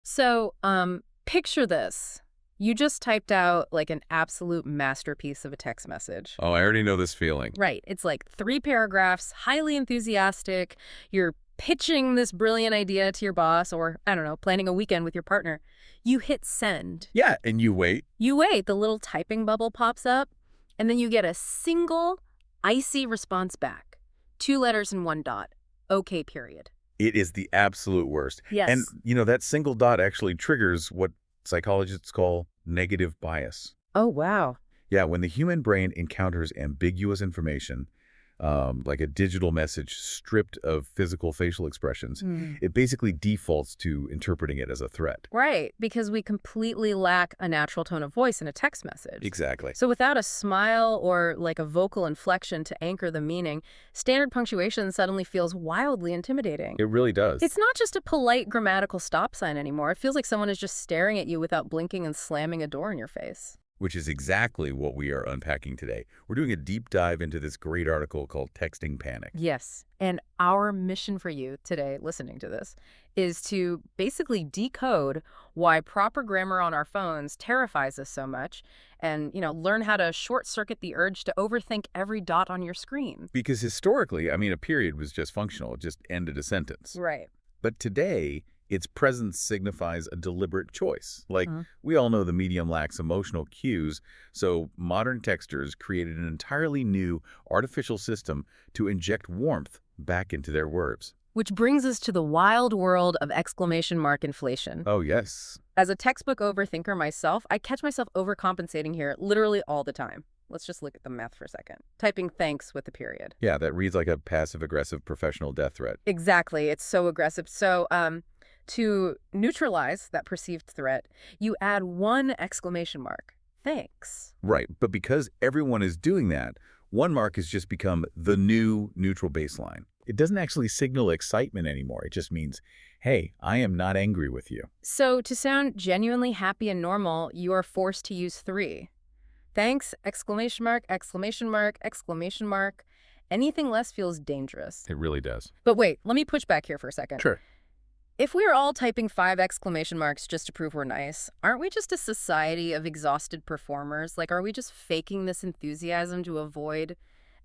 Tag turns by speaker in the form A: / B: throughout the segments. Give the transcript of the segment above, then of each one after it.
A: So, picture this. You just typed out like an absolute masterpiece of a text message.
B: Oh, I already know this feeling.
A: Right. It's like 3 paragraphs, highly enthusiastic. You're pitching this brilliant idea to your boss or, I don't know, planning a weekend with your partner. You hit send.
B: Yeah, and you wait.
A: You wait, the little typing bubble pops up, and then you get a single icy response back. 2 letters and 1 dot. Okay, period.
B: It is the absolute worst. And,
A: Yes.
B: that single dot actually triggers what psychologists call negative bias.
A: Oh, wow.
B: Yeah, when the human brain encounters ambiguous information, like a digital message stripped of physical facial expressions, it basically defaults to interpreting it as a threat.
A: Right, because we completely lack a natural tone of voice in a text message.
B: Exactly.
A: So without a smile or like a vocal inflection to anchor the meaning, standard punctuation suddenly feels wildly intimidating.
B: It really does.
A: It's not just a polite grammatical stop sign anymore. It feels like someone is just staring at you without blinking and slamming a door in your face.
B: Which is exactly what we are unpacking today. We're doing a deep dive into this great article called Texting Panic.
A: Yes. And our mission for you today, listening to this, is to basically decode why proper grammar on our phones terrifies us so much and, learn how to short circuit the urge to overthink every dot on your screen.
B: Because historically, a period was just functional. It just ended a sentence.
A: Right.
B: But today, its presence signifies a deliberate choice. Like,
A: Mhm.
B: we all know the medium lacks emotional cues, so modern texters created an entirely new artificial system to inject warmth back into their words.
A: Which brings us to the wild world of exclamation mark inflation.
B: Oh, yes.
A: As a textbook overthinker myself, I catch myself overcompensating here literally all the time. Let's just look at the math for a second. Typing thanks with a period.
B: Yeah, that reads like a passive-aggressive professional death threat.
A: Exactly. It's so aggressive. So, to neutralize that perceived threat, you add one exclamation mark. Thanks.
B: Right, but because everyone is doing that, one mark has just become the new neutral baseline. It doesn't actually signal excitement anymore. It just means, hey, I am not angry with you.
A: So, to sound genuinely happy and normal, you are forced to use 3. Thanks, exclamation mark, exclamation mark, exclamation mark. Anything less feels dangerous.
B: It really does.
A: But wait, let me push back here for a second.
B: Sure.
A: If we're all typing 5 exclamation marks just to prove we're nice, aren't we just a society of exhausted performers? Like, are we just faking this enthusiasm to avoid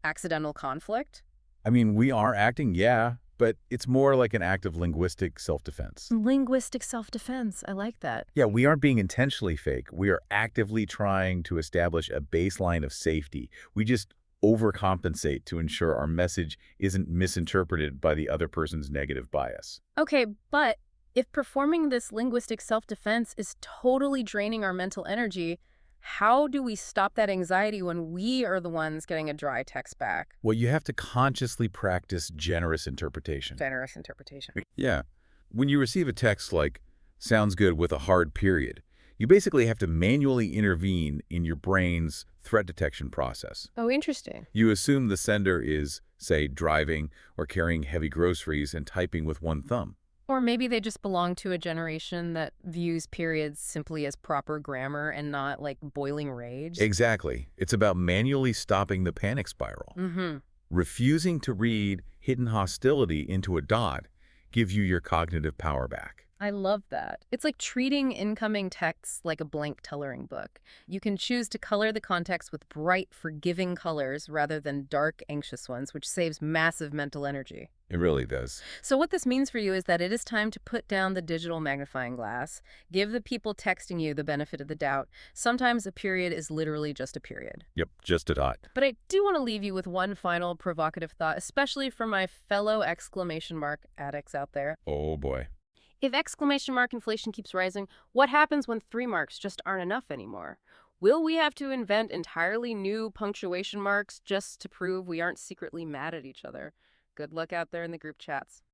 A: accidental conflict?
B: We are acting, yeah, but it's more like an act of linguistic self-defense.
A: Linguistic self-defense. I like that.
B: Yeah, we aren't being intentionally fake. We are actively trying to establish a baseline of safety. We just overcompensate to ensure our message isn't misinterpreted by the other person's negative bias.
A: Okay, but if performing this linguistic self-defense is totally draining our mental energy, how do we stop that anxiety when we are the ones getting a dry text back?
B: Well, you have to consciously practice generous interpretation.
A: Generous interpretation.
B: Yeah. When you receive a text like, sounds good with a hard period, you basically have to manually intervene in your brain's threat detection process.
A: Oh, interesting.
B: You assume the sender is, say, driving or carrying heavy groceries and typing with one thumb.
A: Or maybe they just belong to a generation that views periods simply as proper grammar and not like boiling rage.
B: Exactly. It's about manually stopping the panic spiral.
A: Mm-hmm.
B: Refusing to read hidden hostility into a dot gives you your cognitive power back.
A: I love that. It's like treating incoming texts like a blank coloring book. You can choose to color the context with bright, forgiving colors rather than dark, anxious ones, which saves massive mental energy.
B: It really does.
A: So what this means for you is that it is time to put down the digital magnifying glass. Give the people texting you the benefit of the doubt. Sometimes a period is literally just a period.
B: Yep, just a dot.
A: But I do want to leave you with one final provocative thought, especially for my fellow exclamation mark addicts out there.
B: Oh boy.
A: If exclamation mark inflation keeps rising, what happens when 3 marks just aren't enough anymore? Will we have to invent entirely new punctuation marks just to prove we aren't secretly mad at each other? Good luck out there in the group chats.